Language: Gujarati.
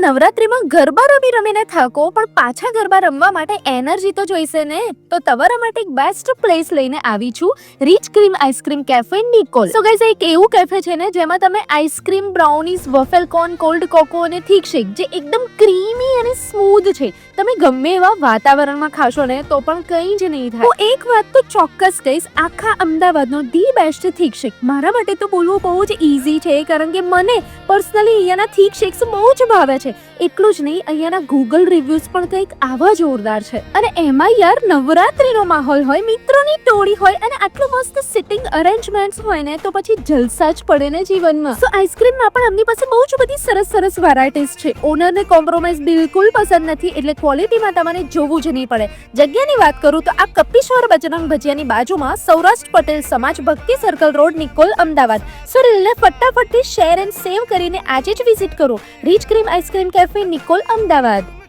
નવરાત્રીમાં ગરબા રમીને થાકો પણ પાછા ગરબા રમવા માટે એનર્જી તો જોઈશે ને. તો તમારા માટે એક બેસ્ટ પ્લેસ લઈને આવી છું, rich cream ice cream cafe Nikol. So guys, એક એવું કેફે છે ને જેમાં તમે ice cream, brownies, waffle cone, cold cocoa અને થીક શેક જે એકદમ ક્રીમી અને સ્મૂધ છે, તમે ગમે એવા વાતાવરણમાં ખાશો ને તો પણ કંઈ જ નહીં થાય. હું એક વાત તો ચોક્કસ કહીશ, આખા અમદાવાદનો ધી બેસ્ટ થીક શેક. મારા માટે તો બોલવું બહુ જ ઈઝી છે, કારણ કે મને પર્સનલી અહીંયાના થીક શેક્સ બહુ જ ભાવે છે. એટલું જ નહીં, અહીંયાના ગૂગલ રિવ્યુઝ પણ કંઈક આવા જોરદાર છે. અને એમાં યાર નવરાત્રીનો માહોલ હોય, મિત્રોની ટોળી હોય અને આટલું મસ્ત સિટિંગ અરેન્જમેન્ટ્સ હોય ને તો પછી જલસા જ પડે ને જીવનમાં. સો આઈસ્ક્રીમમાં પણ એમની પાસે બહુ જ બધી સરસ વેરાયટીઝ છે. ઓનરને કોમ્પ્રોમાઇઝ બિલકુલ પસંદ નથી, એટલે ક્વોલિટીમાં તમારે જોવું જ નહીં પડે. જગ્યાની વાત કરું તો આ કપીશ્વર બજરંગ ભજીયાની બાજુમાં Saurashtra Patel Samaj, Bhakti circle road, Nikol, Ahmedabad. So રીલને ફટાફટથી શેર એન્ડ સેવ કરીને આજે જ વિઝિટ કરો. Rich cream ice cream cafe Nikol, Ahmedabad.